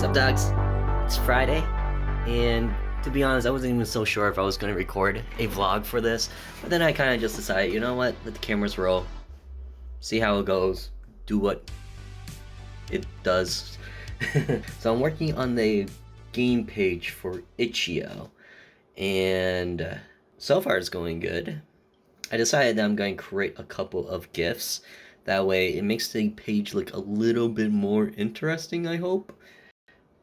Sup dogs? It's Friday, and to be honest, I wasn't even so sure if I was going to record a vlog for this, but then I kind of just decided, you know what, let the cameras roll, see how it goes, do what it does. So I'm working on the game page for Itchio, and so far it's going good. I decided that I'm going to create a couple of GIFs. That way it makes the page look a little bit more interesting, I hope.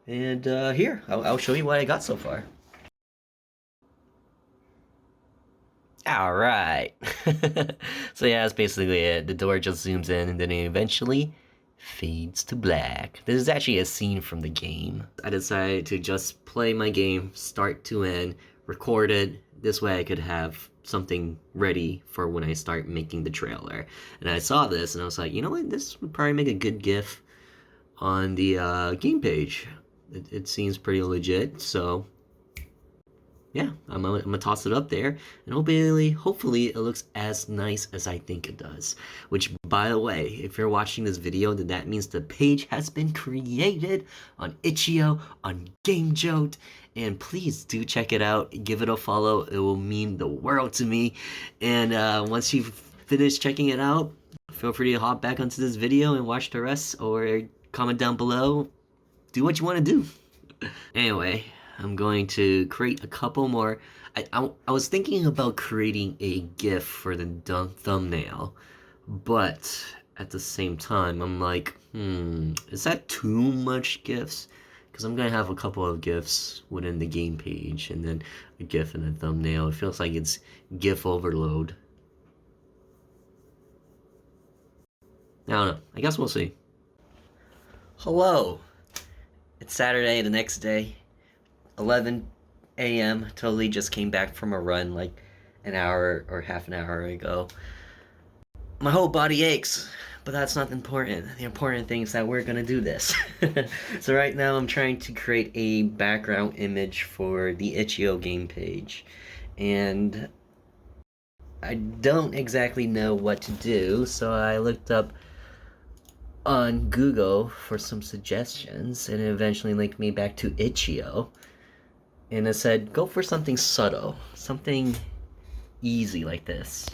And here, I'll show you what I got so far. Alright. So yeah, that's basically it. The door just zooms in and then it eventually fades to black. This is actually a scene from the game. I decided to just play my game start to end, record it. This way I could have something ready for when I start making the trailer. And I saw this and I was like, you know what, this would probably make a good GIF on the game page. It seems pretty legit, so yeah, I'm gonna toss it up there, and hopefully it looks as nice as I think it does. Which, by the way, if you're watching this video, then that means the page has been created on Itchio, on Gamejolt, and please do check it out, give it a follow, it will mean the world to me. And once you've finished checking it out, feel free to hop back onto this video and watch the rest, or comment down below. Do what you want to do. Anyway, I'm going to create a couple more. I was thinking about creating a GIF for the thumbnail, but at the same time, I'm like, is that too much GIFs? Because I'm going to have a couple of GIFs within the game page, and then a GIF and a thumbnail. It feels like it's GIF overload. I don't know. I guess we'll see. Hello. It's Saturday, the next day, 11 a.m. Totally just came back from a run like an hour or half an hour ago. My whole body aches, but that's not important. The important thing is that we're gonna do this. So right now I'm trying to create a background image for the Itchio game page. And I don't exactly know what to do, so I looked up on Google for some suggestions, and it eventually linked me back to Itchio, and it said go for something subtle, something easy like this.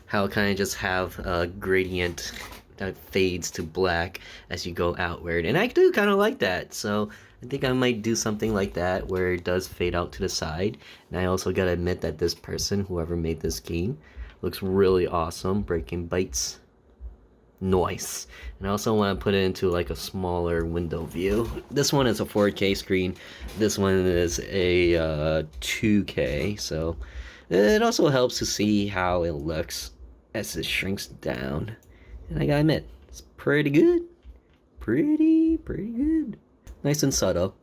How it kind of just have a gradient that fades to black as you go outward, and I do kind of like that, so I think I might do something like that where it does fade out to the side. And I also gotta admit that this person, whoever made this game, looks really awesome. Breaking Bites. Nice. And I also want to put it into like a smaller window view. This one is a 4K screen. This one is a 2K. So it also helps to see how it looks as it shrinks down. And I gotta admit, it's pretty good. Pretty good. Nice and subtle.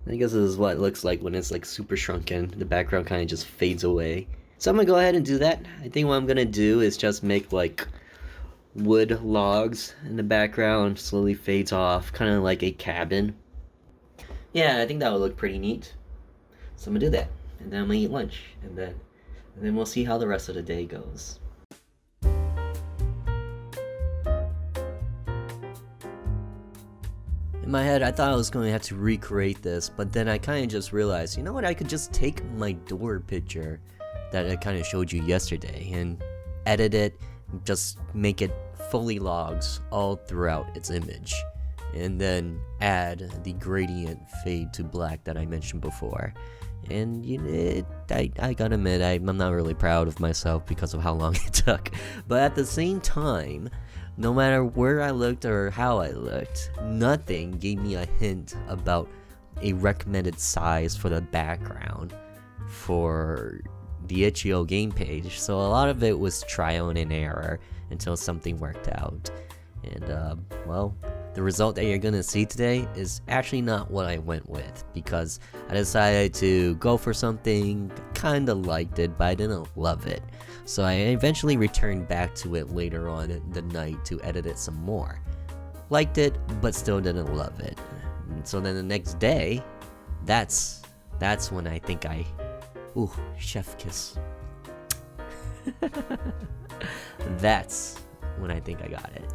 I guess this is what it looks like when it's like super shrunken. The background kind of just fades away. So I'm gonna go ahead and do that. I think what I'm gonna do is just make like wood logs in the background, slowly fades off, kind of like a cabin. Yeah, I think that would look pretty neat. So I'm gonna do that, and then I'm gonna eat lunch, and then we'll see how the rest of the day goes. In my head, I thought I was going to have to recreate this, but then I kind of just realized, you know what, I could just take my door picture that I kind of showed you yesterday and edit it, just make it fully logs all throughout its image, and then add the gradient fade to black that I mentioned before. And I gotta admit, I'm not really proud of myself because of how long it took, but at the same time, no matter where I looked or how I looked, nothing gave me a hint about a recommended size for the background for the Itchio game page, so a lot of it was trial and error until something worked out. And well, the result that you're gonna see today is actually not what I went with, because I decided to go for something, kinda liked it, but I didn't love it. So I eventually returned back to it later on in the night to edit it some more. Liked it, but still didn't love it. And so then the next day, that's when I think ooh, chef kiss. That's when I think I got it.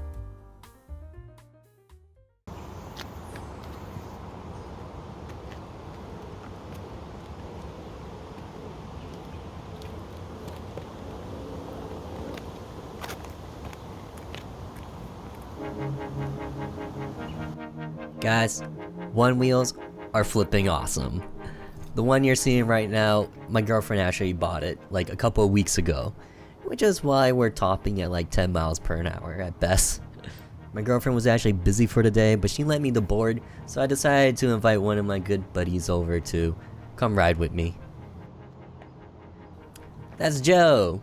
Guys, one wheels are flipping awesome. The one you're seeing right now, my girlfriend actually bought it like a couple of weeks ago, which is why we're topping at like 10 miles per hour at best. My girlfriend was actually busy for the day, but she lent me the board, so I decided to invite one of my good buddies over to come ride with me. That's Joe.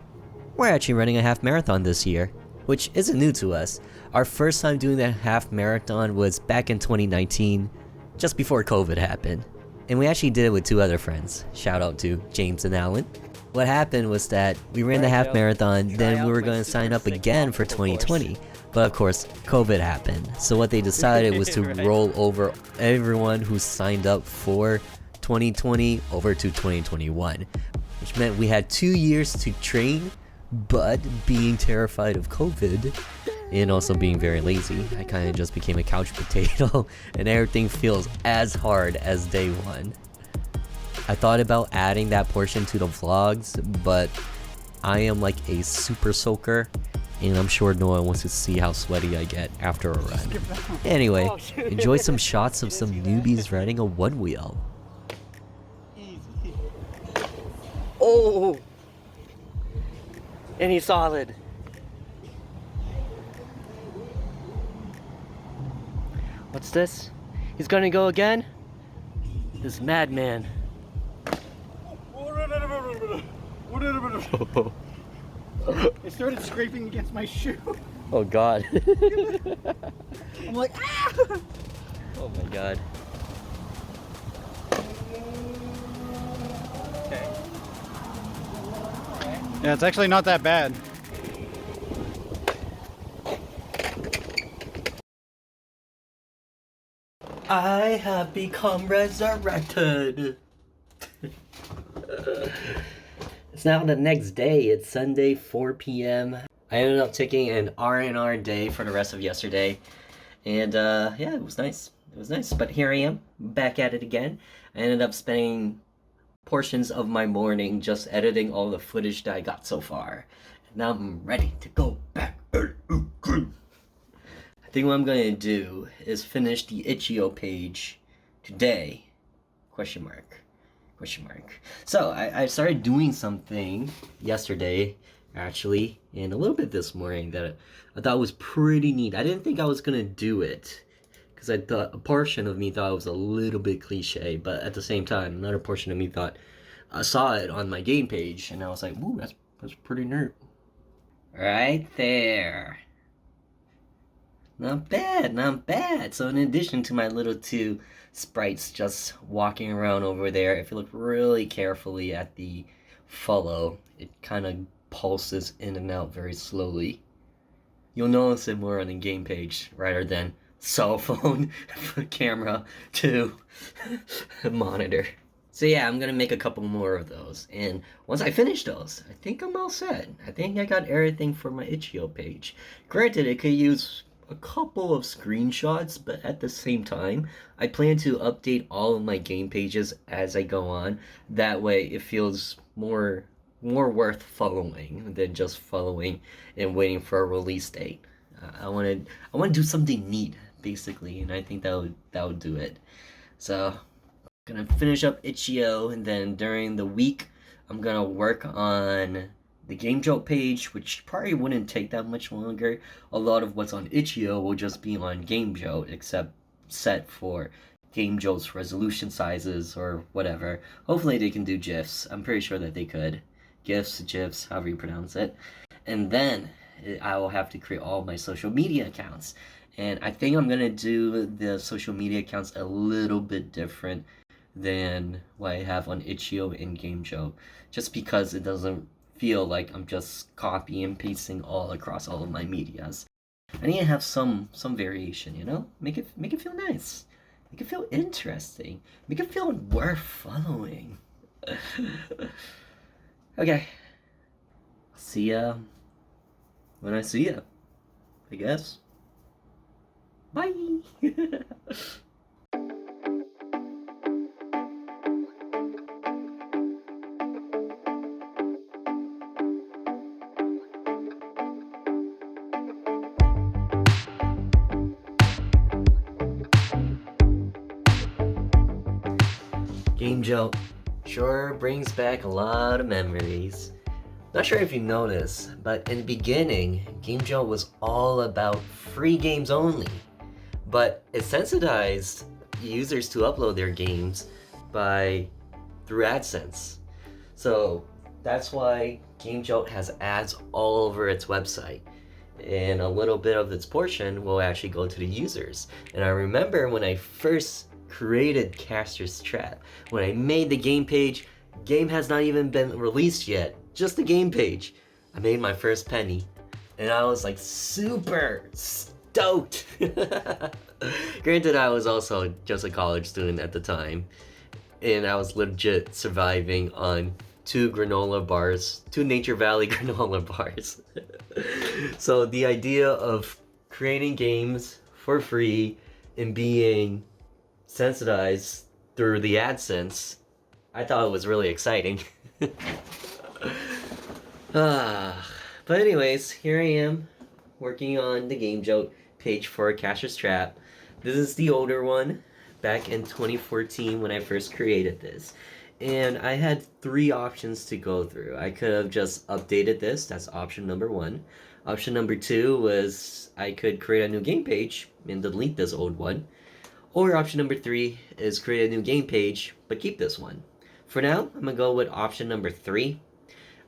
We're actually running a half marathon this year, which isn't new to us. Our first time doing that half marathon was back in 2019, just before COVID happened. And we actually did it with 2 other friends. Shout out to James and Alan. What happened was that we ran the half marathon, then we were going to sign up again for 2020. But of course, COVID happened. So what they decided was to roll over everyone who signed up for 2020 over to 2021. Which meant we had 2 years to train, but being terrified of COVID and also being very lazy, I kind of just became a couch potato and everything feels as hard as day 1. I thought about adding that portion to the vlogs, but I am like a super soaker and I'm sure no one wants to see how sweaty I get after a run. Anyway, enjoy some shots of some newbies riding a one wheel. Oh! And he's solid. What's this? He's gonna go again? This madman. It started scraping against my shoe. Oh god. I'm like, ah! Oh my god. Okay. Yeah, it's actually not that bad. I have become resurrected. It's now the next day. It's Sunday, 4 p.m. I ended up taking an R&R day for the rest of yesterday. And yeah, it was nice. It was nice. But here I am, back at it again. I ended up spending portions of my morning just editing all the footage that I got so far. And now I'm ready to go back. I think what I'm going to do is finish the Itchio page today. Question mark. So I started doing something yesterday, actually, and a little bit this morning that I thought was pretty neat. I didn't think I was gonna do it because I thought a portion of me thought it was a little bit cliche, but at the same time, another portion of me thought I saw it on my game page, and I was like, "Ooh, that's pretty neat." Right there. Not bad, not bad. So in addition to my little 2 sprites just walking around over there, if you look really carefully at the follow, it kind of pulses in and out very slowly. You'll notice it more on the game page rather than cell phone camera to monitor. So yeah, I'm gonna make a couple more of those, and once I finish those, I think I'm all set. I think I got everything for my Itchio page. Granted, it could use a couple of screenshots, but at the same time, I plan to update all of my game pages as I go on. That way, it feels more worth following than just following and waiting for a release date. I want to do something neat, basically, and I think that would do it. So, I'm gonna finish up Itchio, and then during the week, I'm gonna work on the Gamejolt page, which probably wouldn't take that much longer. A lot of what's on Itchio will just be on Gamejolt, except set for Gamejolt's resolution sizes or whatever. Hopefully they can do GIFs. I'm pretty sure that they could. GIFs, GIFs, however you pronounce it. And then I will have to create all my social media accounts. And I think I'm going to do the social media accounts a little bit different than what I have on Itchio and Gamejolt. Just because it doesn't feel like I'm just copy and pasting all across all of my medias. I need to have some variation, you know? Make it feel nice. Make it feel interesting. Make it feel worth following. Okay. See ya when I see ya, I guess. Bye. Gamejolt sure brings back a lot of memories. Not sure if you noticed, but in the beginning, Gamejolt was all about free games only. But it sensitized users to upload their games through AdSense. So that's why Gamejolt has ads all over its website. And a little bit of its portion will actually go to the users. And I remember when I first created Caster's Trap, when I made the game page, game has not even been released yet, just the game page. I made my first penny, and I was like super stoked. Granted, I was also just a college student at the time, and I was legit surviving on two Nature Valley granola bars. So the idea of creating games for free and being sensitized through the AdSense, I thought it was really exciting. But anyways, here I am working on the Gamejolt page for Caster's Trap. This is the older one, back in 2014 when I first created this. And I had three options to go through. I could have just updated this, that's option number one. Option number two was I could create a new game page and delete this old one. Or option number three is create a new game page, but keep this one. For now, I'm gonna go with option number three.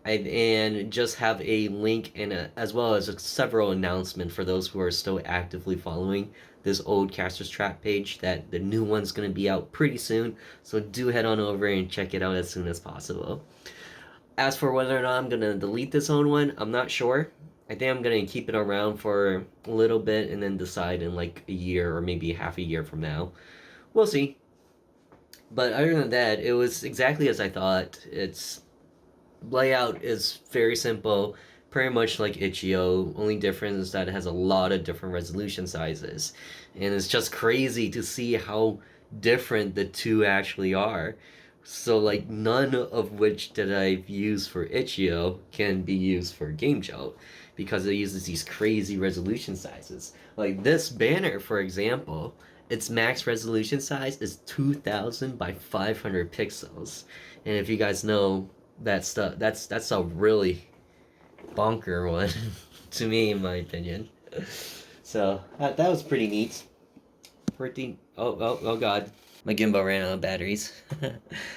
And just have a link as well as several announcements for those who are still actively following this old Caster's Trap page that the new one's going to be out pretty soon, so do head on over and check it out as soon as possible. As for whether or not I'm going to delete this old one, I'm not sure. I think I'm going to keep it around for a little bit and then decide in like a year or maybe half a year from now. We'll see. But other than that, it was exactly as I thought. Its layout is very simple, pretty much like Itchio. Only difference is that it has a lot of different resolution sizes, and it's just crazy to see how different the two actually are. So like none of which that I've used for Itchio can be used for Gamejolt because it uses these crazy resolution sizes. Like this banner, for example, its max resolution size is 2000 by 500 pixels, and if you guys know that stuff, that's a really bonker one to me, in my opinion. So that was pretty neat. Oh god, my gimbal ran out of batteries.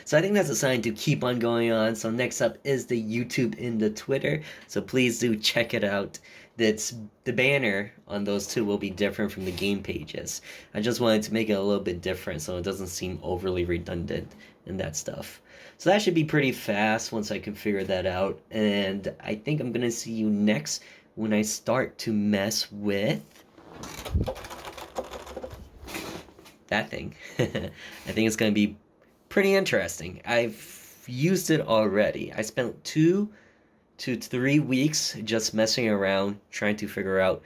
So I think that's a sign to keep on going on. So next up is the YouTube and the Twitter, so please do check it out. The banner on those two will be different from the game pages. I just wanted to make it a little bit different so it doesn't seem overly redundant and that stuff. So that should be pretty fast once I can figure that out. And I think I'm gonna see you next when I start to mess with that thing. I think it's gonna be pretty interesting. I've used it already. I spent 2 to 3 weeks just messing around trying to figure out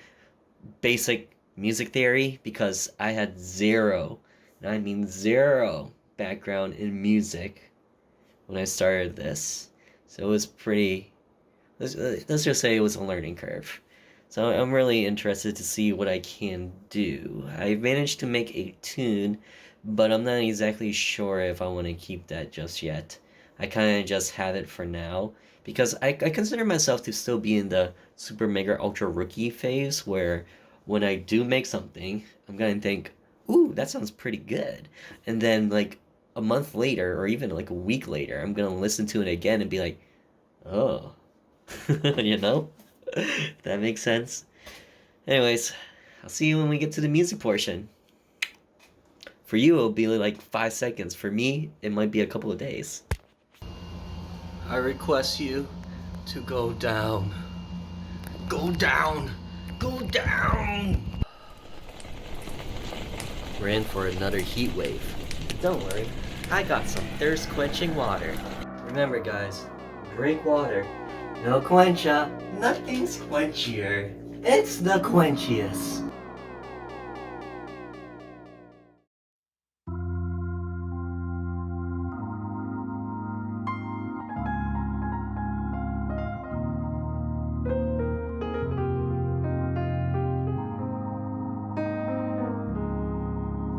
basic music theory because I had zero, and I mean zero, background in music when I started this. So it was pretty, let's just say it was a learning curve. So I'm really interested to see what I can do. I managed to make a tune, but I'm not exactly sure if I want to keep that just yet. I kind of just have it for now because I consider myself to still be in the super mega ultra rookie phase where when I do make something, I'm gonna think, ooh, that sounds pretty good. And then like a month later or even like a week later, I'm gonna listen to it again and be like, oh, you know? If that makes sense. Anyways, I'll see you when we get to the music portion. For you, it'll be like 5 seconds. For me, it might be a couple of days. I request you to go down. Go down! Go down! We're in for another heat wave. Don't worry, I got some thirst quenching water. Remember guys, drink water. No quencha, nothing's quenchier. It's the quenchiest.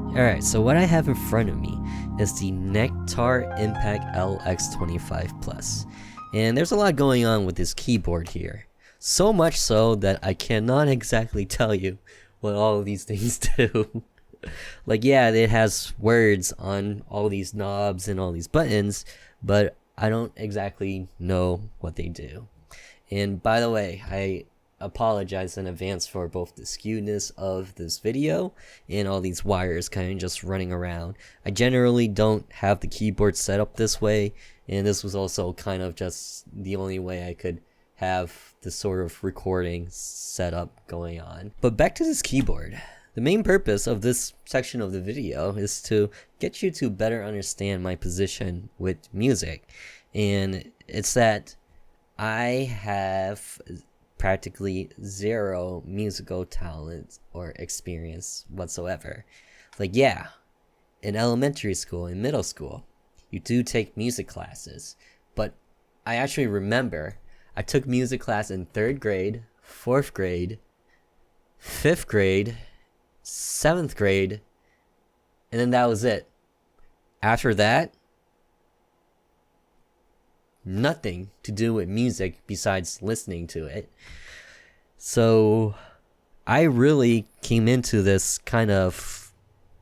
Alright, so what I have in front of me is the Nectar Impact LX25 Plus. And there's a lot going on with this keyboard here. So much so that I cannot exactly tell you what all of these things do. Like, yeah, it has words on all these knobs and all these buttons, but I don't exactly know what they do. And by the way, I apologize in advance for both the skewness of this video and all these wires kind of just running around. I generally don't have the keyboard set up this way, and this was also kind of just the only way I could have this sort of recording setup going on. But back to this keyboard. The main purpose of this section of the video is to get you to better understand my position with music. And it's that I have practically zero musical talent or experience whatsoever. Like, yeah, in elementary school, in middle school, you do take music classes, but I actually remember I took music class in 3rd grade, 4th grade, 5th grade, 7th grade, and then that was it. After that, nothing to do with music besides listening to it. So I really came into this kind of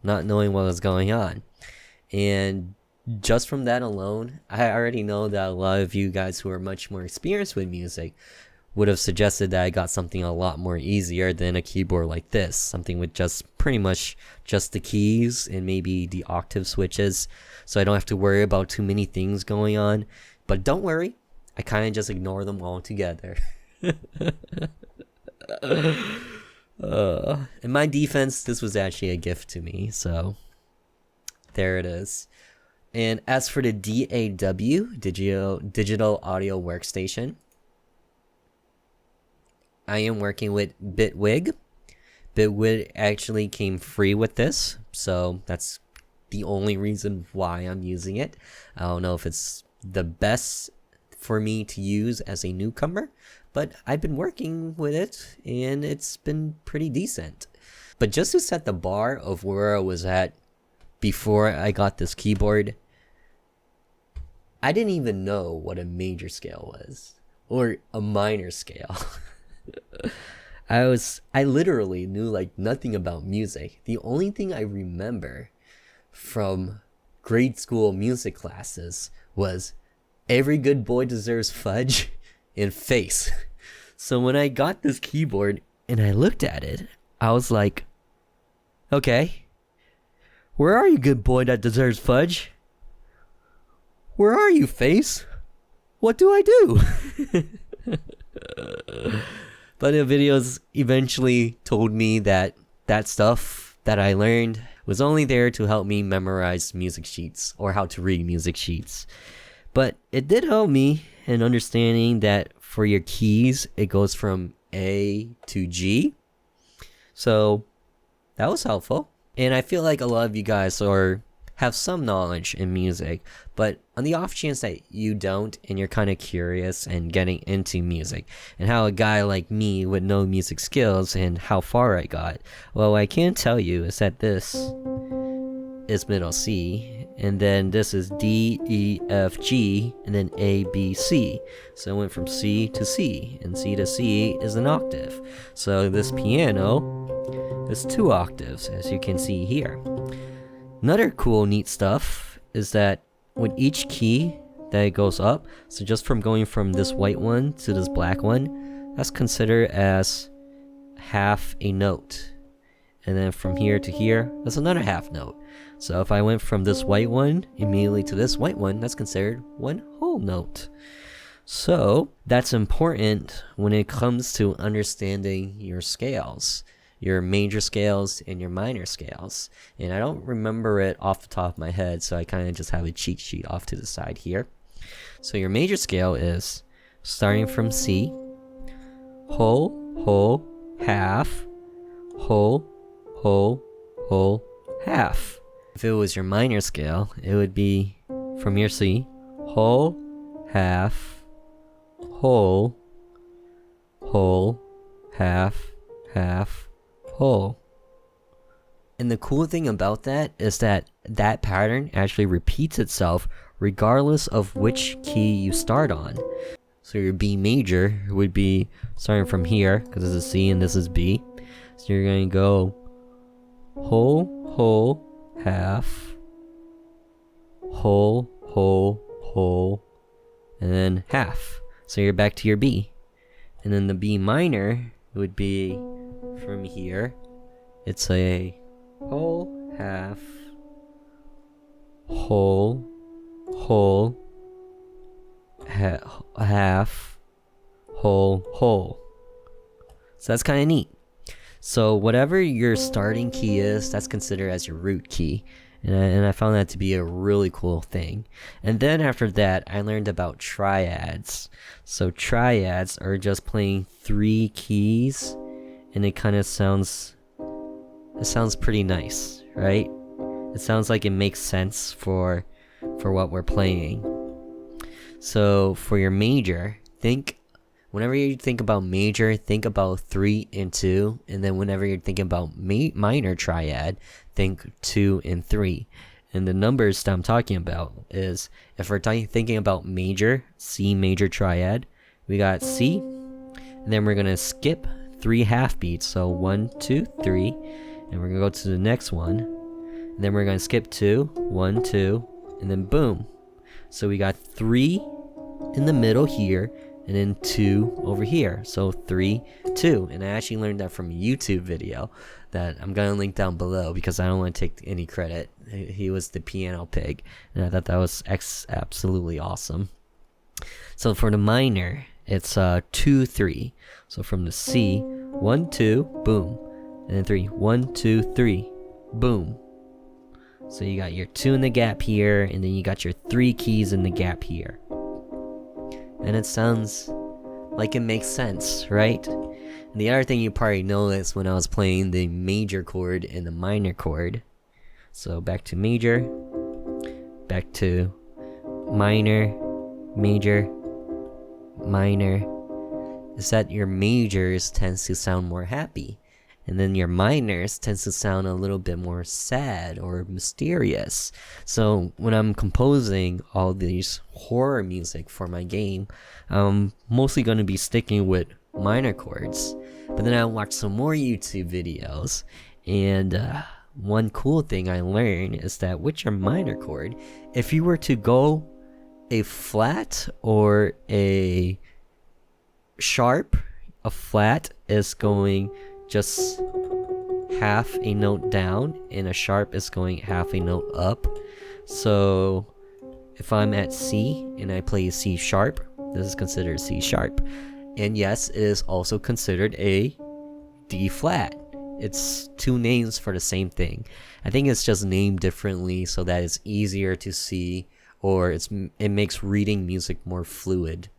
not knowing what was going on. And just from that alone, I already know that a lot of you guys who are much more experienced with music would have suggested that I got something a lot more easier than a keyboard like this. Something with just pretty much just the keys and maybe the octave switches. So I don't have to worry about too many things going on. But don't worry, I kind of just ignore them all together. In my defense, this was actually a gift to me, so there it is. And as for the DAW, Digital Audio Workstation, I am working with Bitwig. Bitwig actually came free with this, so that's the only reason why I'm using it. I don't know if it's the best for me to use as a newcomer, but I've been working with it and it's been pretty decent. But just to set the bar of where I was at before I got this keyboard, I didn't even know what a major scale was or a minor scale. I literally knew like nothing about music. The only thing I remember from grade school music classes was Every Good Boy Deserves Fudge and Face. So when I got this keyboard and I looked at it, I was like, okay, where are you, good boy that deserves fudge? Where are you, Face? What do I do? But the videos eventually told me that that stuff that I learned was only there to help me memorize music sheets or how to read music sheets. But it did help me in understanding that for your keys, it goes from A to G. So that was helpful. And I feel like a lot of you guys have some knowledge in music, but on the off chance that you don't and you're kind of curious and getting into music and how a guy like me with no music skills and how far I got, well, what I can tell you is that this is middle C, and then this is D, E, F, G, and then A, B, C. So it went from C to C, and C to C is an octave. So this piano is 2 octaves, as you can see here. Another cool, neat stuff is that with each key that it goes up, so just from going from this white one to this black one, that's considered as half a note. And then from here to here, that's another half note. So if I went from this white one immediately to this white one, that's considered one whole note. So that's important when it comes to understanding your scales, your major scales and your minor scales. And I don't remember it off the top of my head, so I kind of just have a cheat sheet off to the side here. So your major scale is starting from C, whole, half, whole, half. If it was your minor scale, it would be from your C, whole, half, whole, half, whole. And the cool thing about that is that that pattern actually repeats itself regardless of which key you start on. So your B major would be starting from here, because this is C and this is B. So you're going to go whole, whole, half, whole, whole, whole, and then half. So you're back to your B. And then the B minor would be from here. It's a whole, half, whole, whole, half, whole, whole. So that's kind of neat. So whatever your starting key is, that's considered as your root key. And I found that to be a really cool thing. And then after that, I learned about triads. So triads are just playing 3 keys, and it kind of sounds pretty nice, right? It sounds like it makes sense for what we're playing. So for your major, whenever you think about major, think about 3 and 2, and then whenever you're thinking about minor triad, think 2 and 3. And the numbers that I'm talking about is, if we're thinking about major, C major triad, we got C, and then we're gonna skip 3 half beats, so 1, 2, 3, and we're gonna go to the next one, and then we're gonna skip 2, 1, 2, and then boom. So we got 3 in the middle here, and then 2 over here. So 3, 2. And I actually learned that from a YouTube video that I'm gonna link down below, because I don't want to take any credit. He was the piano pig, and I thought that was absolutely awesome. So for the minor, it's 2, 3. So from the C, 1, 2, boom, and then 3, 1, 2, 3, boom. So you got your 2 in the gap here, and then you got your 3 keys in the gap here. And it sounds like it makes sense, right? And the other thing you probably noticed when I was playing the major chord and the minor chord. So back to major, back to minor, major, minor, is that your majors tends to sound more happy, and then your minors tends to sound a little bit more sad or mysterious. So when I'm composing all these horror music for my game, I'm mostly going to be sticking with minor chords. But then I watched some more YouTube videos, and one cool thing I learned is that with your minor chord, if you were to go a flat or a sharp, a flat is going just half a note down, and a sharp is going half a note up. So if I'm at C and I play C sharp, this is considered C sharp. And yes, it is also considered a D flat. It's 2 names for the same thing. I think it's just named differently so that it's easier to see, or it makes reading music more fluid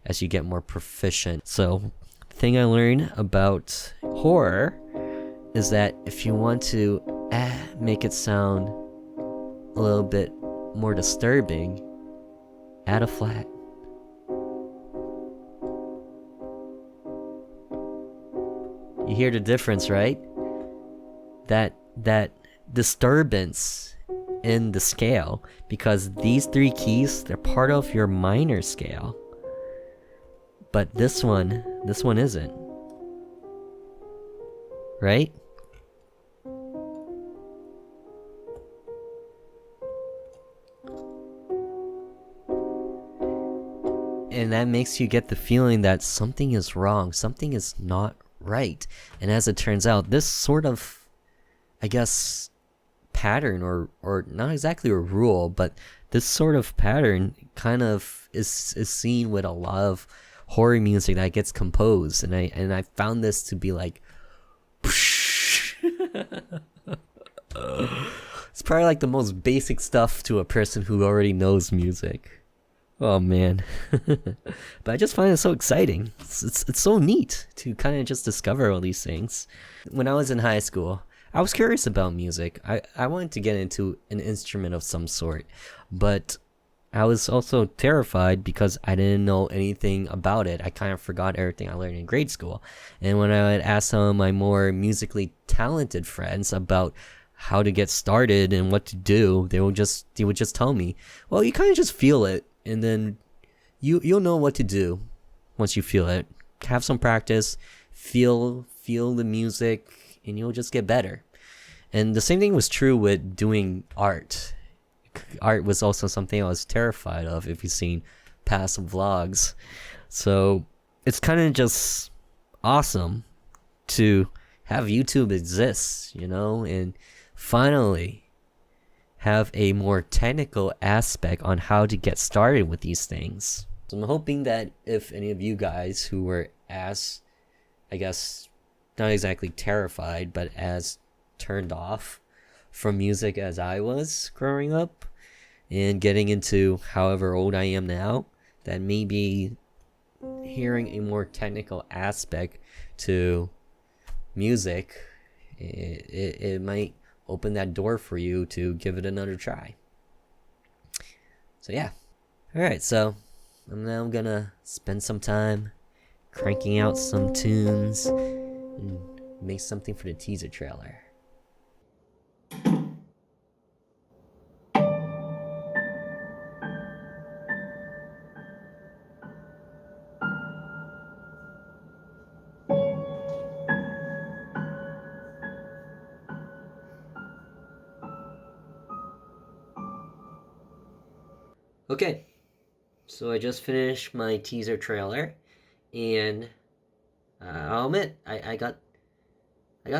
as you get more proficient. So the thing I learned about horror is that if you want to make it sound a little bit more disturbing, add a flat. You hear the difference, right? That disturbance in the scale, because these 3 keys, they're part of your minor scale. But this one isn't. Right? And that makes you get the feeling that something is wrong, something is not right. And as it turns out, this sort of, I guess, pattern, or not exactly a rule, but this sort of pattern kind of is seen with a lot of horror music that gets composed, and I found this to be like it's probably like the most basic stuff to a person who already knows music. Oh man. But I just find it so exciting. It's so neat to kind of just discover all these things. When I was in high school, I was curious about music. I wanted to get into an instrument of some sort, but I was also terrified because I didn't know anything about it. I kind of forgot everything I learned in grade school. And when I would ask some of my more musically talented friends about how to get started and what to do, they would just tell me, well, you kind of just feel it, and then you'll know what to do once you feel it. Have some practice, feel the music, and you'll just get better. And the same thing was true with doing art. Art was also something I was terrified of, if you've seen past vlogs. So it's kind of just awesome to have YouTube exist, and finally have a more technical aspect on how to get started with these things. So I'm hoping that if any of you guys who were as, I guess, not exactly terrified, but as turned off from music as I was growing up and getting into however old I am now, that maybe hearing a more technical aspect to music, it might open that door for you to give it another try. So yeah. Alright, so I'm now gonna spend some time cranking out some tunes and make something for the teaser trailer. Okay, so I just finished my teaser trailer, and I'll admit I got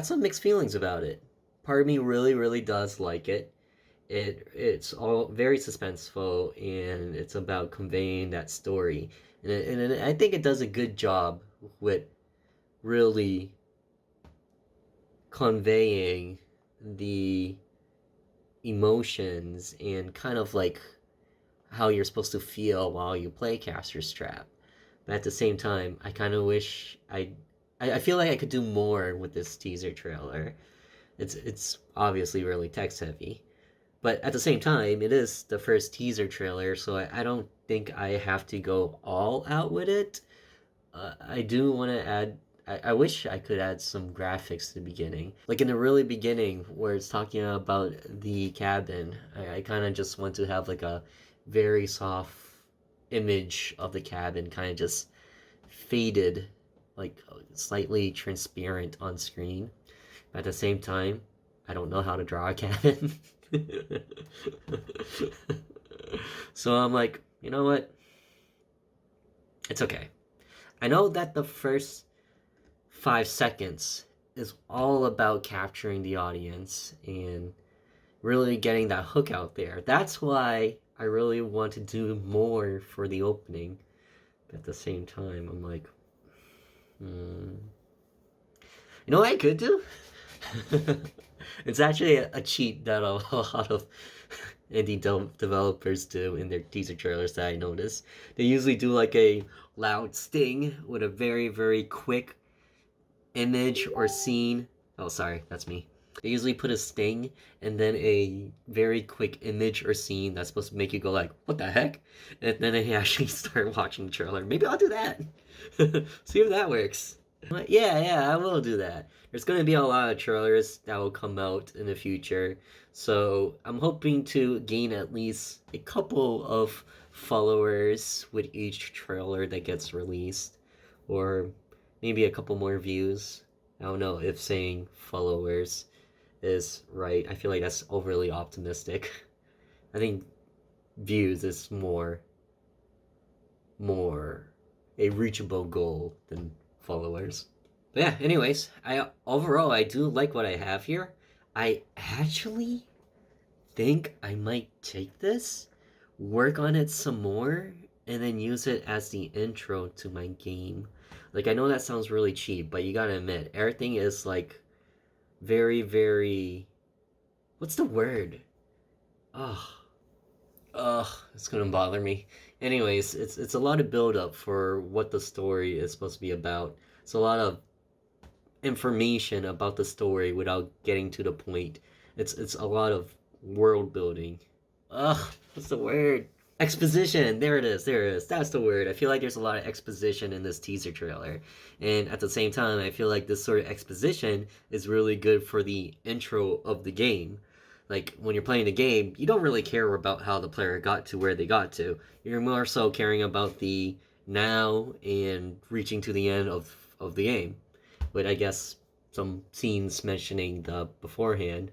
some mixed feelings about it. Part of me really does like it. It's all very suspenseful, and it's about conveying that story, and I think it does a good job with really conveying the emotions and kind of like how you're supposed to feel while you play Caster's Trap. But at the same time, I kind of wish I feel like I could do more with this teaser trailer. It's obviously really text heavy, but at the same time, it is the first teaser trailer, so I don't think I have to go all out with it. I do want to add. I wish I could add some graphics to the beginning. Like in the really beginning, where it's talking about the cabin, I kind of just want to have like a very soft image of the cabin, kind of just faded, like slightly transparent on screen. At the same time, I don't know how to draw a cabin. So I'm like, you know what? It's okay. I know that the first 5 seconds is all about capturing the audience and really getting that hook out there. That's why I really want to do more for the opening. But at the same time, I'm like, you know what I could do? It's actually a cheat that a lot of indie developers do in their teaser trailers that I notice. They usually do like a loud sting with a very quick image or scene. Oh, sorry, that's me. They usually put a sting and then a very quick image or scene that's supposed to make you go like, what the heck? And then they actually start watching the trailer. Maybe I'll do that. See if that works. But yeah, I will do that. There's going to be a lot of trailers that will come out in the future. So I'm hoping to gain at least a couple of followers with each trailer that gets released. Or maybe a couple more views. I don't know if saying followers is right. I feel like that's overly optimistic. I think views is more a reachable goal than followers. But yeah, anyways, I do like what I have here. I actually think I might take this, work on it some more, and then use it as the intro to my game. Like, I know that sounds really cheap, but you gotta admit, everything is like very what's the word? Oh, it's gonna bother me. Anyways, it's a lot of build up for what the story is supposed to be about. It's a lot of information about the story without getting to the point. It's a lot of world building. Ugh, what's the word? Exposition. There it is. There it is. That's the word. I feel like there's a lot of exposition in this teaser trailer. And at the same time, I feel like this sort of exposition is really good for the intro of the game. Like, when you're playing the game, you don't really care about how the player got to where they got to. You're more so caring about the now and reaching to the end of the game. With, I guess, some scenes mentioning the beforehand.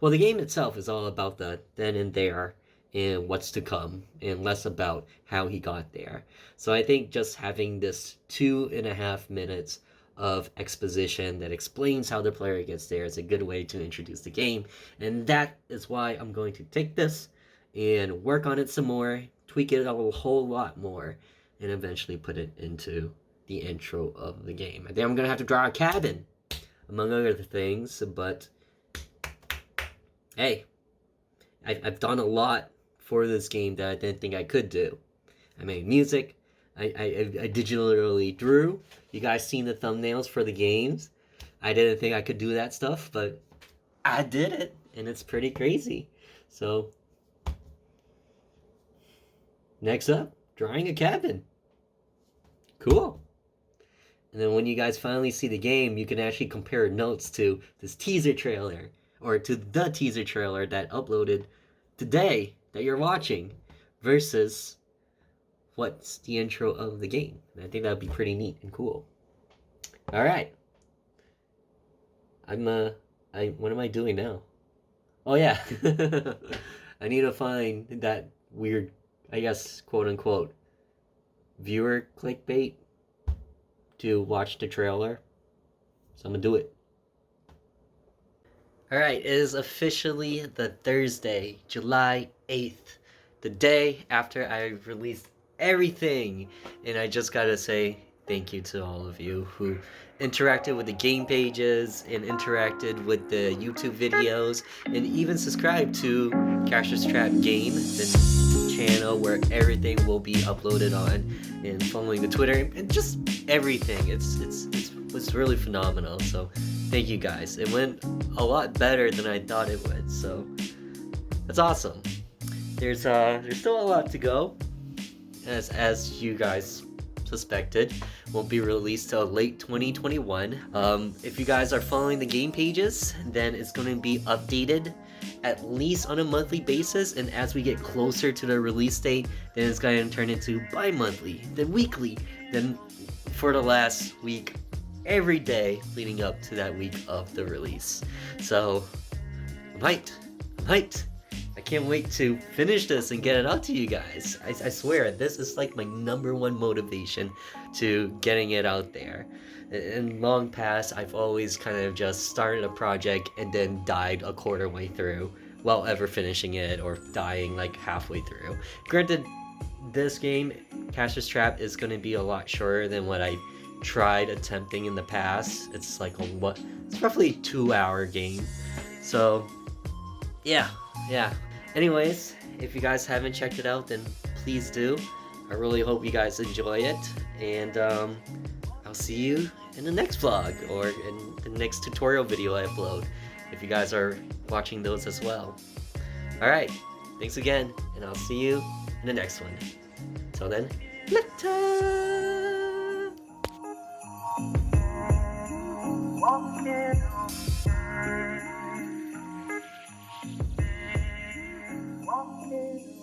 Well, the game itself is all about the then and there and what's to come, and less about how he got there. So I think just having this 2.5 minutes of exposition that explains how the player gets there is a good way to introduce the game. And that is why I'm going to take this and work on it some more, tweak it a whole lot more, and eventually put it into the intro of the game. I think I'm going to have to draw a cabin, among other things, but hey, I've done a lot for this game that I didn't think I could do. I made music. I digitally drew. You guys seen the thumbnails for the games. I didn't think I could do that stuff, but I did it, and it's pretty crazy. So, next up, drawing a cabin. Cool. And then when you guys finally see the game, you can actually compare notes to this teaser trailer, or to the teaser trailer that uploaded today that you're watching, versus what's the intro of the game. And I think that would be pretty neat and cool. All right. What am I doing now? Oh yeah. I need to find that weird, I guess, quote unquote, viewer clickbait to watch the trailer. So I'm gonna do it. Alright, it is officially the Thursday, July 8th, the day after I released everything. And I just gotta say thank you to all of you who interacted with the game pages and interacted with the YouTube videos and even subscribed to Casher's Trap Game, the channel where everything will be uploaded on, and following the Twitter and just everything. It's really phenomenal. So thank you guys. It went a lot better than I thought it would. So that's awesome. There's still a lot to go, as you guys suspected. Won't be released till late 2021. If you guys are following the game pages, then it's going to be updated at least on a monthly basis, and as we get closer to the release date, then it's going to turn into bi-monthly, then weekly, then for the last week, every day leading up to that week of the release. So I'm hyped. I can't wait to finish this and get it out to you guys. I swear, this is like my #1 motivation to getting it out there. In long past, I've always kind of just started a project and then died a quarter way through while ever finishing it, or dying like halfway through. Granted, this game, Casher's Trap, is going to be a lot shorter than what I tried attempting in the past. It's like it's roughly a 2-hour game. So yeah. Anyways, if you guys haven't checked it out, then please do. I really hope you guys enjoy it, and I'll see you in the next vlog, or in the next tutorial video I upload, if you guys are watching those as well. Alright, thanks again, and I'll see you in the next one. Till then, later! Walking